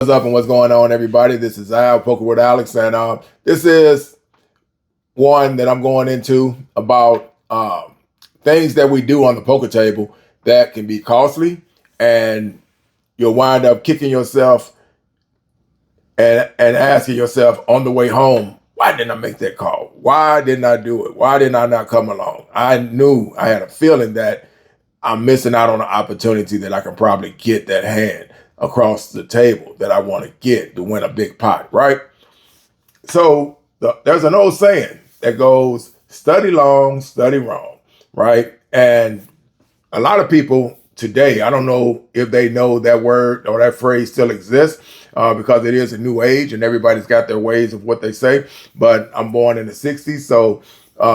What's up and what's going on, everybody? This is Al, Poker with Alex, and this is one that I'm going into about things that we do on the poker table that can be costly, and you'll wind up kicking yourself and asking yourself on the way home, why didn't I make that call? Why didn't I do it? Why didn't I not come along? I knew, I had a feeling that I'm missing out on an opportunity that I can probably get that hand across the table that I want to get to win a big pot, right? So there's an old saying that goes, study long, study wrong, right? And a lot of people today, I don't know if they know that word or that phrase still exists because it is a new age and everybody's got their ways of what they say. But I'm born in the 60s, so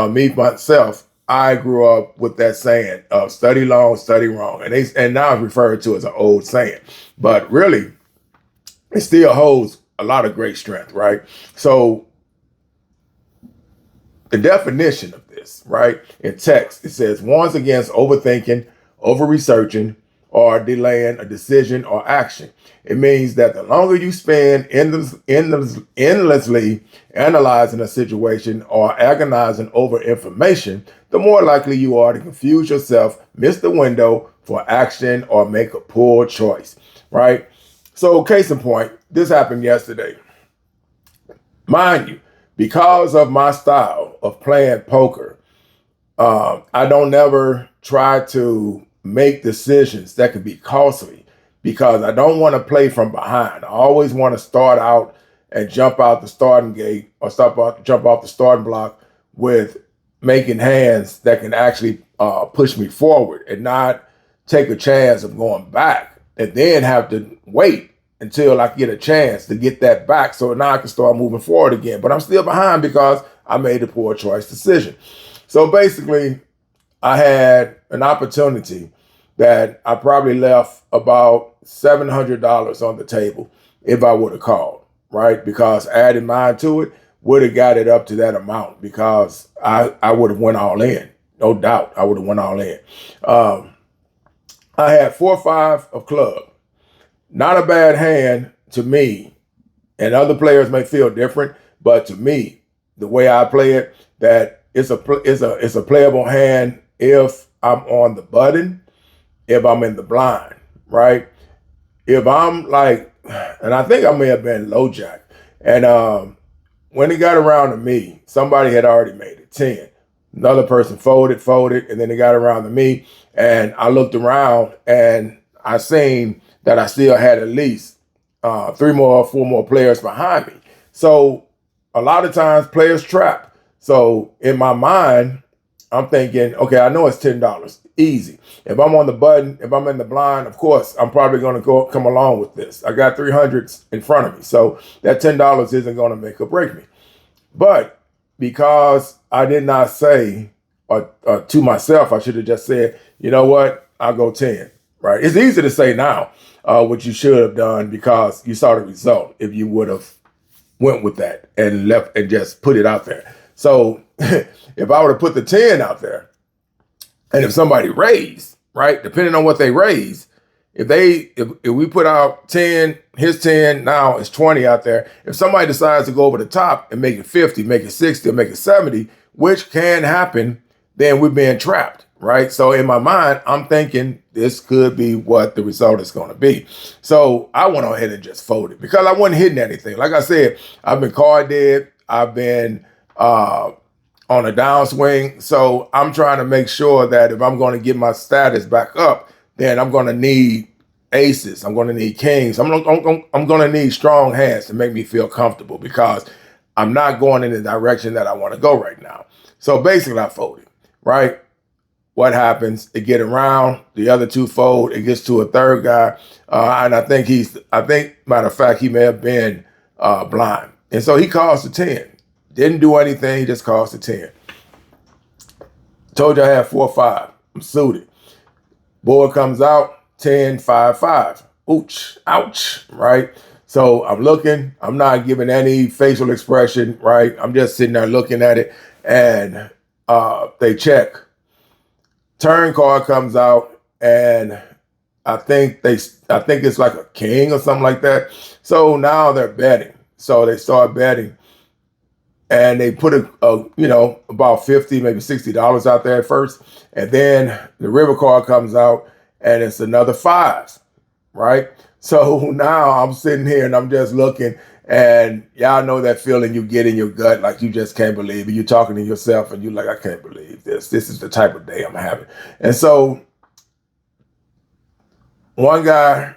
me, myself, I grew up with that saying of study long, study wrong. And now it's referred to as an old saying. But really, it still holds a lot of great strength, right? So the definition of this, right, in text, it says warns against overthinking, over-researching, or delaying a decision or action. It means that the longer you spend endlessly analyzing a situation or agonizing over information, the more likely you are to confuse yourself, miss the window for action, or make a poor choice, right? So case in point, this happened yesterday. Mind you, because of my style of playing poker, I don't never try to make decisions that could be costly because I don't want to play from behind. I always want to start out and jump out the starting gate or jump off the starting block with making hands that can actually push me forward and not take a chance of going back and then have to wait until I get a chance to get that back so now I can start moving forward again. But I'm still behind because I made a poor choice decision. So basically, I had an opportunity that I probably left about $700 on the table if I would have called, right? Because adding mine to it would have got it up to that amount because I would have went all in. No doubt, I would have went all in. I had 4-5 of club. Not a bad hand to me, and other players may feel different, but to me, the way I play it, that it's a playable hand if I'm on the button, if I'm in the blind, right? If I'm like, and I think I may have been low jack, and when it got around to me, somebody had already made it 10. Another person folded, and then it got around to me, and I looked around and I seen that I still had at least 4 more players behind me. So a lot of times players trap. So in my mind, I'm thinking, okay, I know it's $10, easy. If I'm on the button, if I'm in the blind, of course, I'm probably going to come along with this. I got 300s in front of me. So that $10 isn't going to make or break me. But because I did not say, or to myself, I should have just said, you know what, I'll go 10, right? It's easy to say now what you should have done because you saw the result if you would have went with that and left and just put it out there. So if I were to put the 10 out there, and if somebody raised, right, depending on what they raise, if we put out 10, here's 10, now it's 20 out there. If somebody decides to go over the top and make it 50, make it 60, or make it 70, which can happen, then we're being trapped, right? So in my mind, I'm thinking this could be what the result is going to be. So I went ahead and just folded because I wasn't hitting anything. Like I said, I've been card dead. I've been on a downswing. So I'm trying to make sure that if I'm going to get my status back up, then I'm going to need aces. I'm going to need kings. I'm going to need strong hands to make me feel comfortable because I'm not going in the direction that I want to go right now. So basically I folded, right? What happens? It get around, the other two fold, it gets to a third guy. And I think matter of fact, he may have been blind. And so he calls the 10. Didn't do anything, he just calls the 10. Told you I had 4-5. I'm suited. Board comes out, 10, 5, 5. Ouch, ouch, right? So I'm looking, I'm not giving any facial expression, right? I'm just sitting there looking at it, and they check. Turn card comes out, and I think it's like a king or something like that. So now they're betting. So they start betting, and they put about $50, maybe $60 out there at first, and then the river card comes out, and it's another fives, right? So now I'm sitting here and I'm just looking, and y'all know that feeling you get in your gut, like you just can't believe it. You're talking to yourself, and you're like, I can't believe this. This is the type of day I'm having. And so one guy,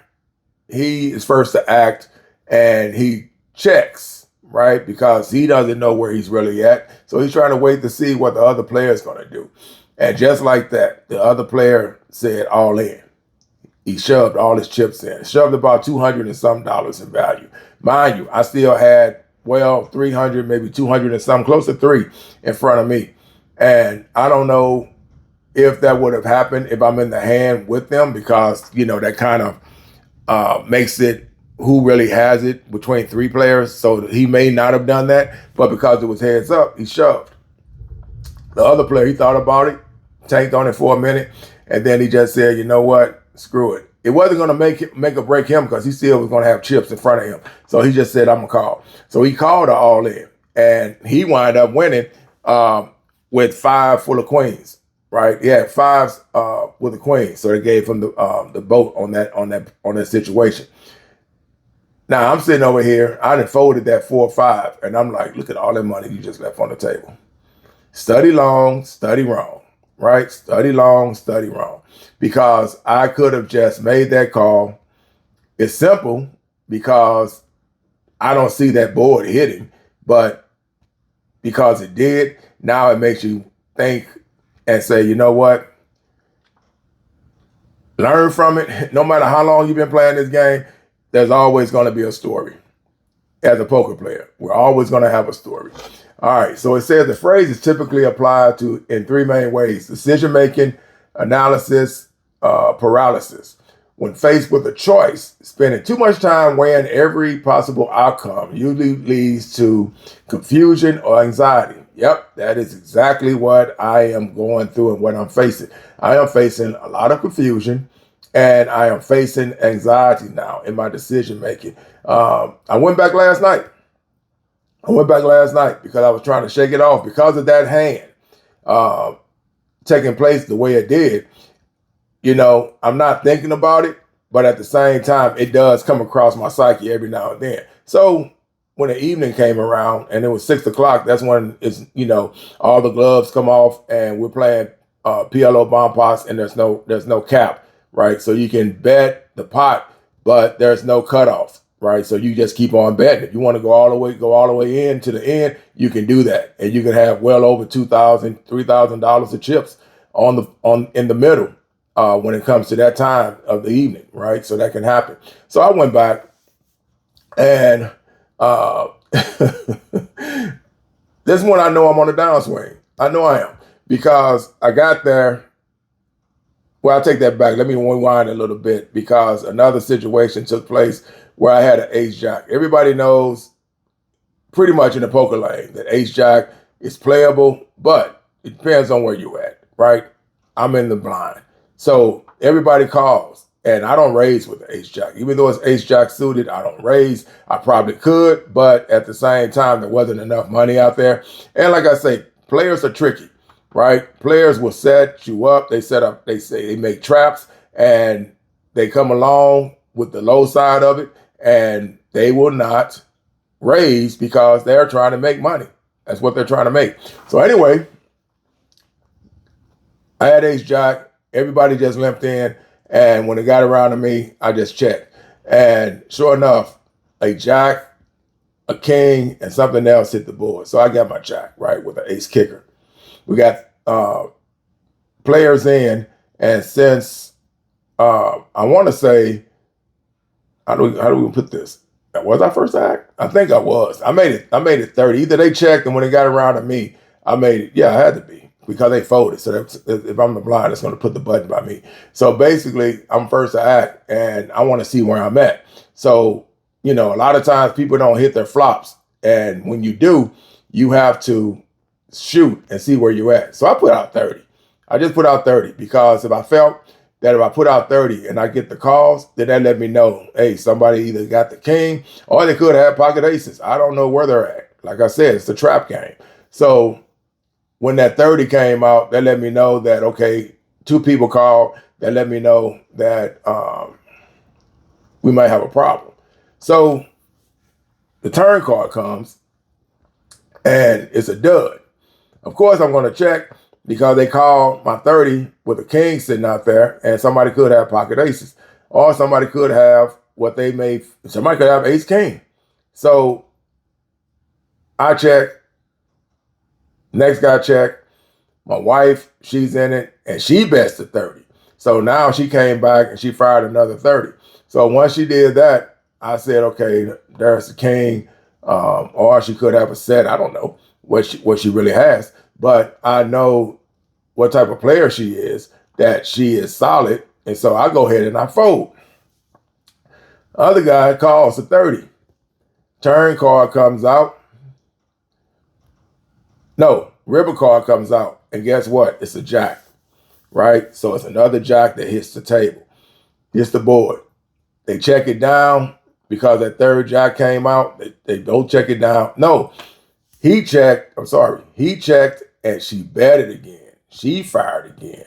he is first to act, and he checks, right? Because he doesn't know where he's really at. So he's trying to wait to see what the other player is going to do. And just like that, the other player said all in. He shoved all his chips in, shoved about $200 and some in value. Mind you, I still had, 300, maybe 200 and some, close to 3 in front of me. And I don't know if that would have happened if I'm in the hand with them, because, that kind of makes it who really has it between 3 players. So he may not have done that, but because it was heads up, he shoved. The other player, he thought about it, tanked on it for a minute, and then he just said, you know what? Screw it. It wasn't going to make or break him, because he still was going to have chips in front of him. So he just said, I'm going to call. So he called her all in, and he wound up winning with 5 full of queens, right? He had 5s with a queen. So they gave him the boat on that situation. Now I'm sitting over here. I done folded that 4 or 5, and I'm like, look at all that money you just left on the table. Study long, study wrong, right? Study long, study wrong. Because I could have just made that call. It's simple, because I don't see that board hitting, but because it did, now it makes you think and say, you know what? Learn from it. No matter how long you've been playing this game, there's always going to be a story. As a poker player, we're always going to have a story. All right, so it says the phrase is typically applied to in 3 main ways: decision-making, analysis, paralysis. When faced with a choice, spending too much time weighing every possible outcome usually leads to confusion or anxiety. Yep, that is exactly what I am going through and what I'm facing. I am facing a lot of confusion, and I am facing anxiety now in my decision making. I went back last night. Because I was trying to shake it off because of that hand taking place the way it did. I'm not thinking about it, but at the same time, it does come across my psyche every now and then. So when the evening came around and it was 6 o'clock, that's when all the gloves come off, and we're playing PLO bomb pots, and there's no cap, right? So you can bet the pot, but there's no cutoff, right? So you just keep on betting. If you want to go all the way in to the end, you can do that, and you can have well over $2,000, $3,000 of chips in the middle. When it comes to that time of the evening, right? So that can happen. So I went back, and this one I know I'm on a downswing. I know I am, because I got there. Well, I'll take that back. Let me rewind a little bit, because another situation took place where I had an ace-jack. Everybody knows pretty much in the poker lane that ace-jack is playable, but it depends on where you're at, right? I'm in the blind. So everybody calls, and I don't raise with the ace-jack. Even though it's ace-jack suited, I don't raise. I probably could, but at the same time, there wasn't enough money out there. And like I say, players are tricky, right? Players will set you up. They make traps, and they come along with the low side of it, and they will not raise because they're trying to make money. That's what they're trying to make. So anyway, I had ace-jack. Everybody just limped in, and when it got around to me, I just checked. And sure enough, a jack, a king, and something else hit the board. So I got my jack, right, with an ace kicker. We got players in, and since I want to say, how do we put this? Was I first act? I think I was. I made it 30. Either they checked, and when it got around to me, I made it. Yeah, I had to be, because they folded. So if I'm the blind, it's going to put the button by me. So basically, I'm first to act, and I want to see where I'm at. So, a lot of times people don't hit their flops. And when you do, you have to shoot and see where you're at. So I put out 30. I just put out 30, because if I felt that if I put out 30 and I get the calls, then that let me know, hey, somebody either got the king or they could have pocket aces. I don't know where they're at. Like I said, it's a trap game. So when that 30 came out, that let me know that, okay, 2 people called. That let me know that we might have a problem. So the turn card comes and it's a dud. Of course, I'm going to check because they called my 30 with a king sitting out there, and somebody could have pocket aces, or somebody could have somebody could have ace king. So I check, next guy check, my wife, she's in it, and she bets the 30. So now she came back and she fired another 30. So once she did that, I said, okay, there's the king, or she could have a set. I don't know what she really has, but I know what type of player she is, that she is solid. And so I go ahead and I fold. Other guy calls a 30. Turn card comes out. No, river card comes out. And guess what? It's a jack, right? So it's another jack that hits the table, hits the board. They check it down because that third jack came out. They don't check it down. No, he checked. I'm sorry. He checked and she betted again. She fired again.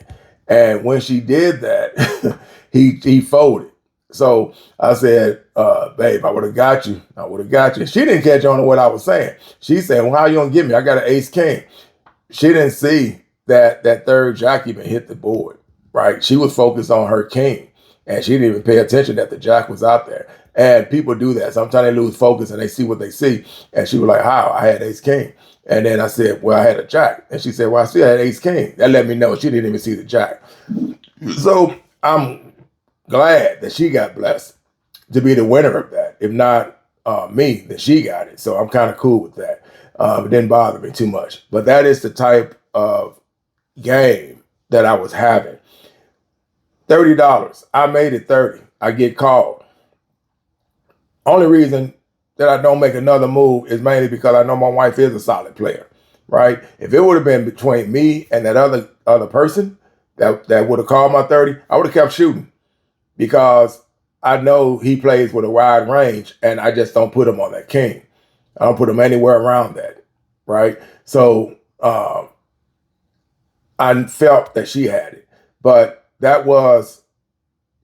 And when she did that, he folded. So I said, babe, I would have got you. I would have got you. She didn't catch on to what I was saying. She said, well, how you gonna get me? I got an ace king. She didn't see that third jack even hit the board, right? She was focused on her king, and she didn't even pay attention that the jack was out there. And people do that. Sometimes they lose focus and they see what they see. And she was like, how? I had ace king. And then I said, well, I had a jack. And she said, well, I still had ace king. That let me know she didn't even see the jack. So I'm glad that she got blessed to be the winner of that. If not me, then she got it. So I'm kind of cool with that. It didn't bother me too much. But that is the type of game that I was having. $30. I made it 30. I get called. Only reason that I don't make another move is mainly because I know my wife is a solid player, right? If it would have been between me and that other person that would have called my 30, I would have kept shooting because I know he plays with a wide range and I just don't put him on that king. I don't put him anywhere around that, right? So I felt that she had it. But that was,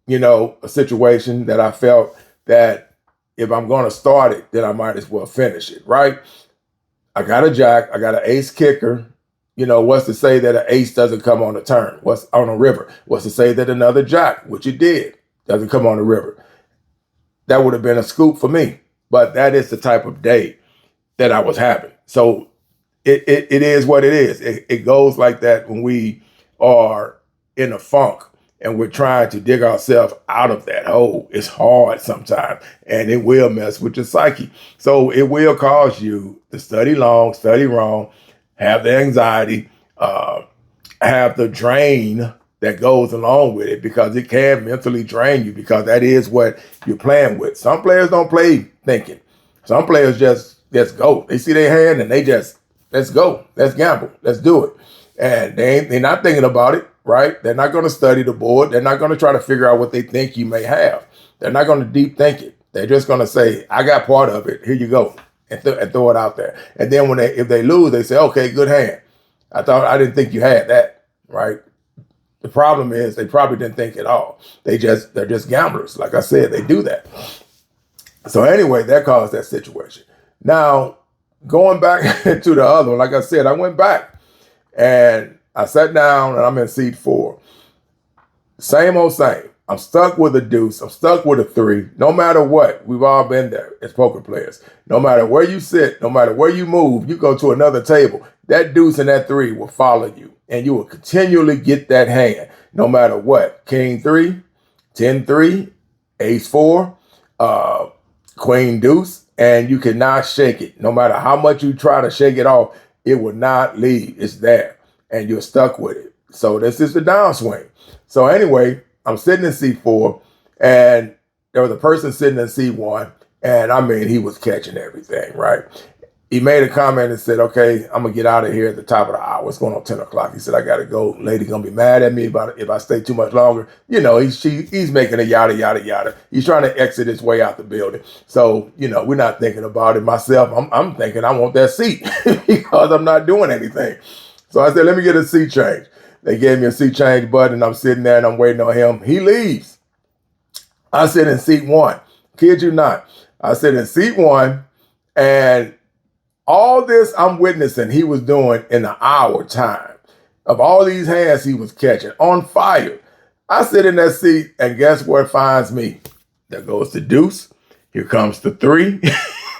a situation that I felt that if I'm going to start it, then I might as well finish it, right? I got a jack. I got an ace kicker. What's to say that an ace doesn't come on a turn? What's on a river? What's to say that another jack, which it did, doesn't come on the river? That would have been a scoop for me. But that is the type of day that I was having. So it is what it is. It goes like that when we are in a funk and we're trying to dig ourselves out of that hole. It's hard sometimes, and it will mess with your psyche. So it will cause you to study long, study wrong, have the anxiety, have the drain that goes along with it, because it can mentally drain you, because that is what you're playing with. Some players don't play thinking. Some players just go. They see their hand and they just, let's go. Let's gamble. Let's do it. And they're not thinking about it, right? They're not going to study the board. They're not going to try to figure out what they think you may have. They're not going to deep think it. They're just going to say, I got part of it. Here you go. And throw it out there. And then if they lose, they say, okay, good hand. I didn't think you had that, right? The problem is they probably didn't think at all. They're just gamblers. Like I said, they do that. So anyway, that caused that situation. Now, going back to the other one, like I said, I went back and I sat down and I'm in seat 4. Same old same. I'm stuck with a deuce. I'm stuck with a 3. No matter what, we've all been there as poker players. No matter where you sit, no matter where you move, you go to another table, that deuce and that 3 will follow you. And you will continually get that hand, no matter what. King 3, 10-3, ace 4, queen deuce, and you cannot shake it. No matter how much you try to shake it off, it will not leave. It's there, and you're stuck with it. So this is the downswing. So anyway, I'm sitting in seat 4, and there was a person sitting in seat 1, and I mean, he was catching everything, right? he made a comment and said, okay, I'm going to get out of here at the top of the hour. It's going on 10 o'clock. He said, I got to go. Lady going to be mad at me if I stay too much longer. You know, he's making a yada, yada, yada. He's trying to exit his way out the building. So, you know, we're not thinking about it. Myself, I'm thinking I want that seat because I'm not doing anything. So I said, let me get a seat change. They gave me a seat change button. I'm sitting there and I'm waiting on him. He leaves. I sit in seat 1. Kid you not. I sit in seat 1, and all this I'm witnessing he was doing in an hour time. Of all these hands he was catching, on fire. I sit in that seat, and guess where it finds me? There goes the deuce. Here comes the 3.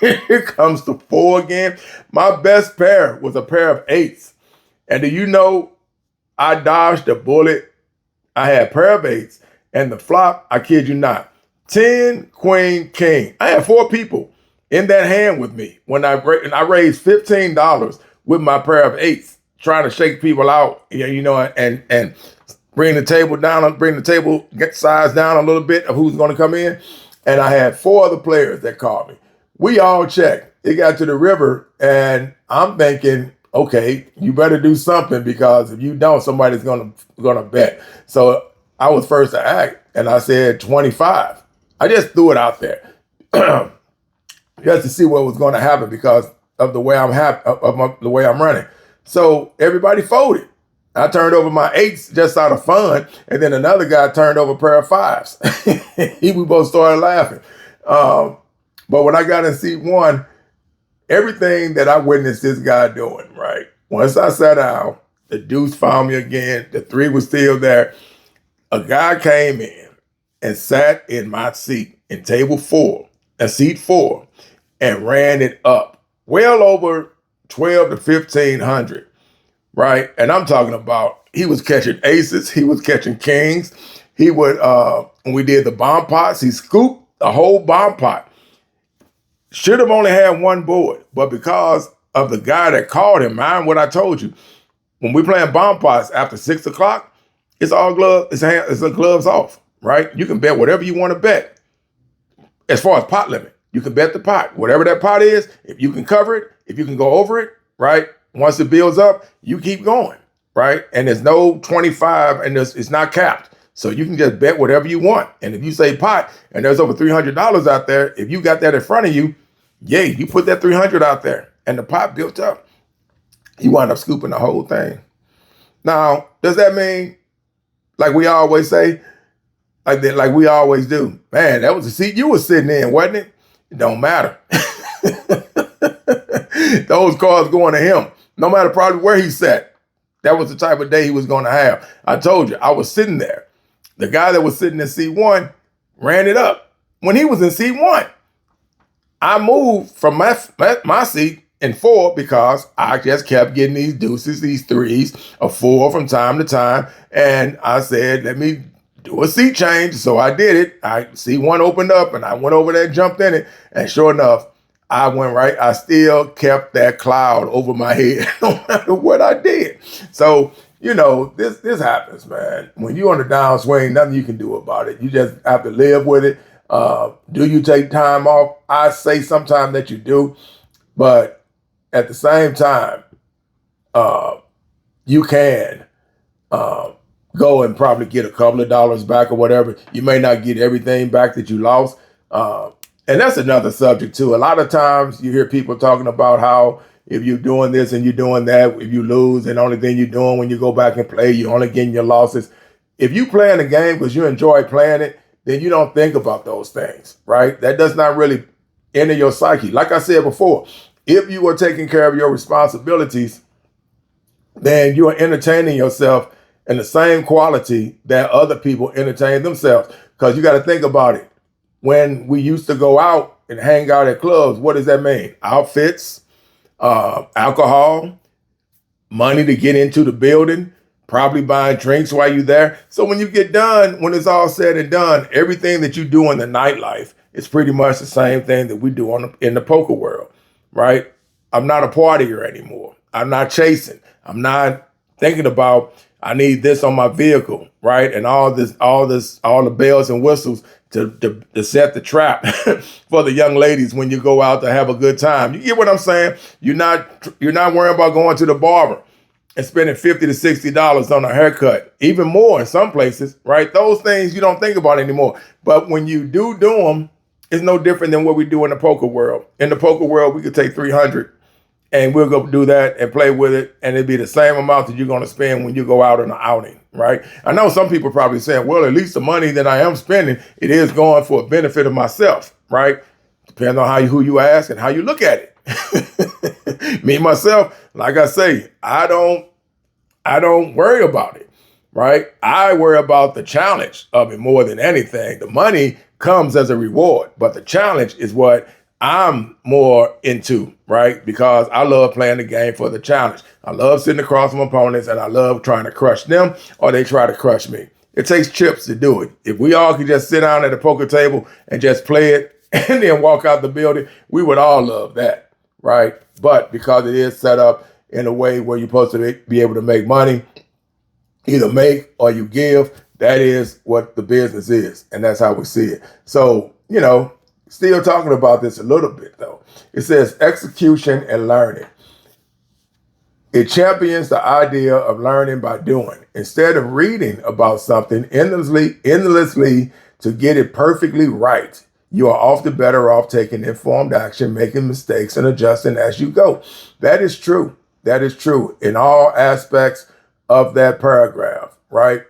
Here comes the 4 again. My best pair was a pair of 8s. And do you know, I dodged a bullet. I had a pair of 8s, and the flop, I kid you not, 10, queen, king. I had 4 people in that hand with me when I raised $15 with my pair of 8s, trying to shake people out, you know, and bring the table down, bring the table size down a little bit of who's going to come in. And I had 4 other players that called me. We all checked. It got to the river, and I'm thinking, okay, you better do something, because if you don't, somebody's gonna bet. So I was first to act, and I said 25. I just threw it out there. Just to see what was going to happen because of the way the way I'm running. So everybody folded. I turned over my 8s just out of fun, and then another guy turned over a pair of 5s. We both started laughing. But when I got in seat 1, everything that I witnessed this guy doing, right? Once I sat down, the deuce found me again. The 3 was still there. A guy came in and sat in my seat in table 4, seat 4, and ran it up well over 12 to 1500, right? And I'm talking about, he was catching aces, he was catching kings. He would, when we did the bomb pots, he scooped the whole bomb pot. Should have only had 1 board, but because of the guy that called him, mind what I told you, when we playing bomb pots after 6 o'clock, it's all gloves, it's a gloves off, right? You can bet whatever you want to bet. As far as pot limit, you can bet the pot. Whatever that pot is, if you can cover it, if you can go over it, right? Once it builds up, you keep going, right? And there's no 25, and it's not capped. So you can just bet whatever you want. And if you say pot, and there's over $300 out there, if you got that in front of you, yay, you put that 300 out there, and the pot built up. You wind up scooping the whole thing. Now, does that mean, like we always say, like we always do, man, that was the seat you were sitting in, wasn't it? It don't matter. Those cards going to him, no matter probably where he sat. That was the type of day he was going to have. I told you, I was sitting there. The guy that was sitting in seat 1 ran it up. When he was in seat 1, I moved from my seat in 4 because I just kept getting these deuces, these 3s, a 4 from time to time. And I said, let me do a seat change. So I did it. Seat 1 opened up, and I went over there and jumped in it. And sure enough, I went right. I still kept that cloud over my head no matter what I did. So, you know, this happens, man. When you're on the downswing, nothing you can do about it. You just have to live with it. Do you take time off? I say sometimes that you do, but at the same time, you can go and probably get a couple of dollars back or whatever. You may not get everything back that you lost. And that's another subject too. A lot of times you hear people talking about how if you're doing this and you're doing that, if you lose, and the only thing you're doing when you go back and play, you're only getting your losses. If you playing a game because you enjoy playing it, then you don't think about those things, right? That does not really enter your psyche. Like I said before, if you are taking care of your responsibilities, then you are entertaining yourself in the same quality that other people entertain themselves. Because you got to think about it. When we used to go out and hang out at clubs, what does that mean? Outfits, alcohol, money to get into the building, probably buying drinks while you're there. So when you get done, when it's all said and done, everything that you do in the nightlife is pretty much the same thing that we do in the poker world, right? I'm not a partier anymore. I'm not chasing. I'm not thinking about, I need this on my vehicle, right? And all the bells and whistles to set the trap for the young ladies when you go out to have a good time. You get what I'm saying? You're not worrying about going to the barber and spending $50 to $60 on a haircut, even more in some places, right? Those things you don't think about anymore. But when you do them, it's no different than what we do in the poker world. In the poker world, we could take 300 and we'll go do that and play with it, and it'd be the same amount that you're going to spend when you go out on an outing, right? I know some people probably saying, well, at least the money that I am spending, it is going for a benefit of myself, right? Depends on who you ask and how you look at it. Me, myself, like I say, I don't worry about it, right? I worry about the challenge of it more than anything. The money comes as a reward, but the challenge is what I'm more into, right? Because I love playing the game for the challenge. I love sitting across from opponents, and I love trying to crush them or they try to crush me. It takes chips to do it. If we all could just sit down at a poker table and just play it and then walk out the building, we would all love that, right? But because it is set up in a way where you're supposed to be able to make money, either make or you give, that is what the business is. And that's how we see it. So, still talking about this a little bit though. It says execution and learning. It champions the idea of learning by doing. Instead of reading about something endlessly to get it perfectly right, you are often better off taking informed action, making mistakes, and adjusting as you go. That is true. That is true in all aspects of that paragraph, right?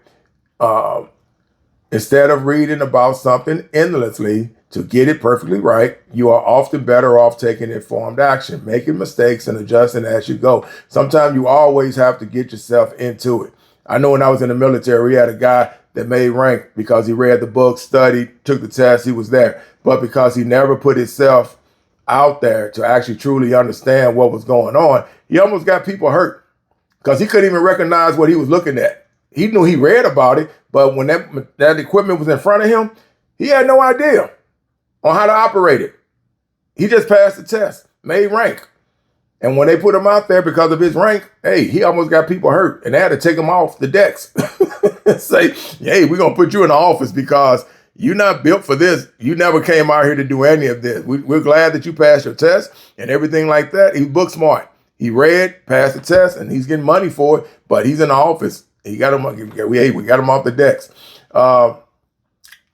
Instead of reading about something endlessly to get it perfectly right, you are often better off taking informed action, making mistakes, and adjusting as you go. Sometimes you always have to get yourself into it. I know when I was in the military, we had a guy that made rank because he read the book, studied, took the test, he was there. But because he never put himself out there to actually truly understand what was going on, he almost got people hurt because he couldn't even recognize what he was looking at. He knew he read about it, but when that equipment was in front of him, he had no idea on how to operate it. He just passed the test, made rank. And when they put him out there because of his rank, hey, he almost got people hurt. And they had to take him off the decks and say, hey, we're going to put you in the office because you're not built for this. You never came out here to do any of this. We're glad that you passed your test and everything like that. He's book smart. He read, passed the test, and he's getting money for it, but he's in the office. We got him off the decks.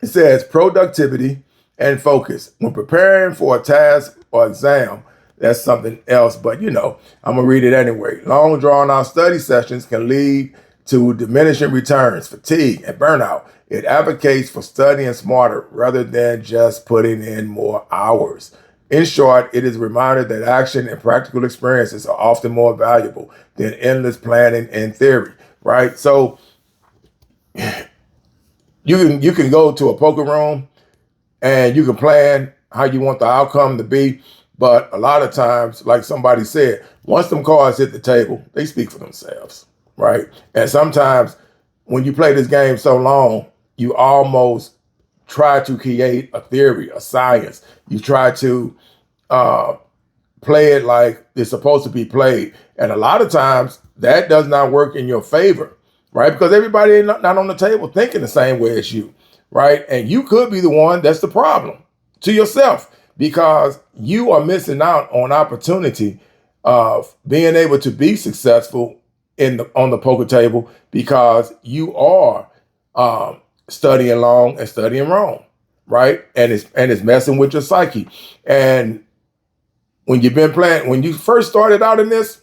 It says productivity and focus. When preparing for a task or exam, that's something else, but I'm going to read it anyway. Long drawn out study sessions can lead to diminishing returns, fatigue, and burnout. It advocates for studying smarter rather than just putting in more hours. In short, it is a reminder that action and practical experiences are often more valuable than endless planning and theory, right? So you can go to a poker room and you can plan how you want the outcome to be. But a lot of times, like somebody said, once them cards hit the table, they speak for themselves, right? And sometimes when you play this game so long, you almost try to create a theory, a science. You try to play it like it's supposed to be played. And a lot of times that does not work in your favor, right? Because everybody ain't not on the table thinking the same way as you, right? And you could be the one that's the problem to yourself, because you are missing out on opportunity of being able to be successful on the poker table because you are studying long and studying wrong, right? And it's messing with your psyche. And when when you first started out in this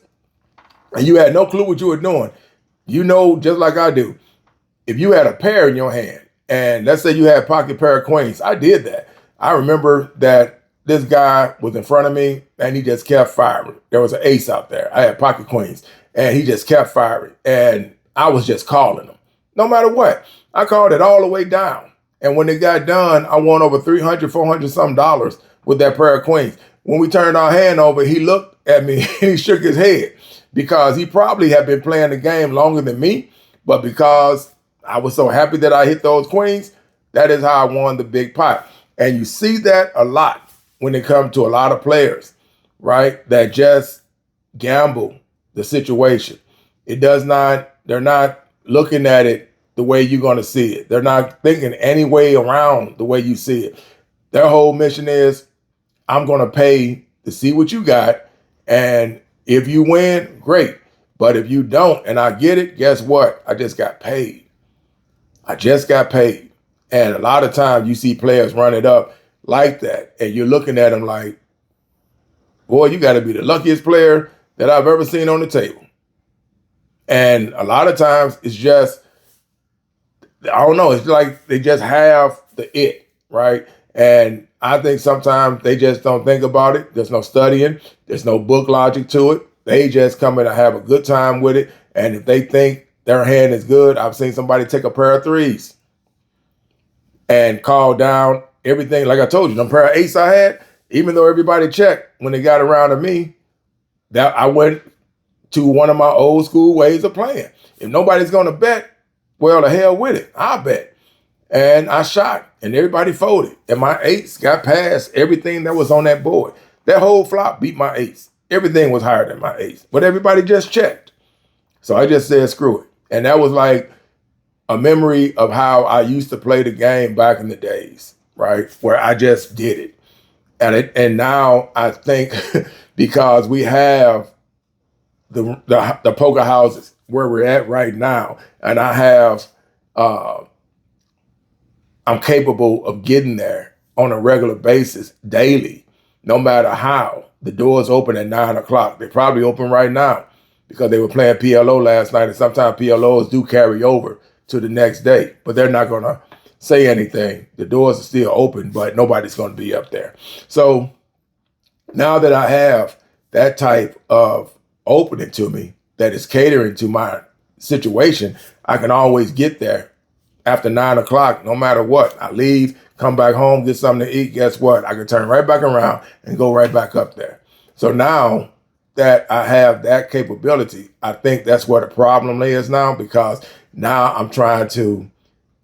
and you had no clue what you were doing, just like I do, if you had a pair in your hand and let's say you had pocket pair of queens, I did that. I remember that this guy was in front of me and he just kept firing. There was an ace out there. I had pocket queens and he just kept firing. And I was just calling him. No matter what, I called it all the way down. And when it got done, I won over $300, $400 some with that pair of queens. When we turned our hand over, he looked at me and he shook his head because he probably had been playing the game longer than me. But because I was so happy that I hit those queens, that is how I won the big pot. And you see that a lot when it comes to a lot of players, right? That just gamble the situation. They're not looking at it the way you're going to see it. They're not thinking any way around the way you see it. Their whole mission is, I'm going to pay to see what you got. And if you win, great. But if you don't and I get it, guess what? I just got paid. I just got paid. And a lot of times you see players run it up like that. And you're looking at them like, boy, you got to be the luckiest player that I've ever seen on the table. And a lot of times it's just, I don't know, it's like they just have the it, right? And I think sometimes they just don't think about it. There's no studying. There's no book logic to it. They just come in and have a good time with it. And if they think their hand is good, I've seen somebody take a pair of threes and call down everything. Like I told you, them pair of eights I had, even though everybody checked when they got around to me, that I went to one of my old school ways of playing. If nobody's going to bet, well, the hell with it. I'll bet. And I shot, and everybody folded. And my eights got past everything that was on that board. That whole flop beat my eights. Everything was higher than my eights. But everybody just checked. So I just said, screw it. And that was like a memory of how I used to play the game back in the days, right? Where I just did it. And now I think because we have the poker houses where we're at right now, and I have, I'm capable of getting there on a regular basis, daily, no matter how. The doors open at 9 o'clock. They're probably open right now because they were playing PLO last night, and sometimes PLOs do carry over to the next day, but they're not going to say anything. The doors are still open, but nobody's going to be up there. So now that I have that type of opening to me that is catering to my situation, I can always get there after 9 o'clock, no matter what. I leave, come back home, get something to eat. Guess what? I can turn right back around and go right back up there. So now that I have that capability, I think that's where the problem is now, because now I'm trying to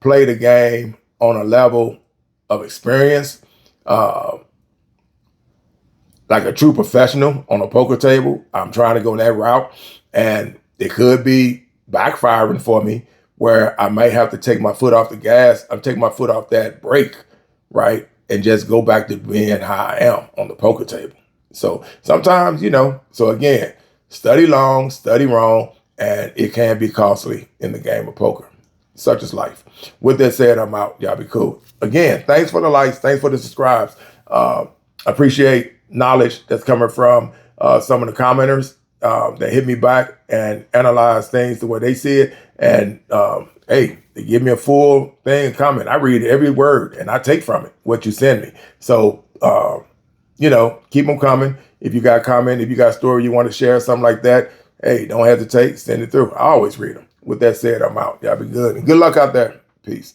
play the game on a level of experience, like a true professional on a poker table. I'm trying to go that route, and it could be backfiring for me where I might have to take my foot off the gas. I'm taking my foot off that brake, right? And just go back to being how I am on the poker table. So sometimes, so again, study long, study wrong, and it can be costly in the game of poker. Such is life. With that said, I'm out. Y'all be cool. Again, thanks for the likes. Thanks for the subscribes. Appreciate knowledge that's coming from some of the commenters that hit me back and analyze things the way they see it. And hey, they give me a full thing and comment. I read every word and I take from it what you send me. So, keep them coming. If you got a comment, if you got a story you want to share, something like that, hey, don't hesitate. Send it through. I always read them. With that said, I'm out. Y'all be good. And good luck out there. Peace.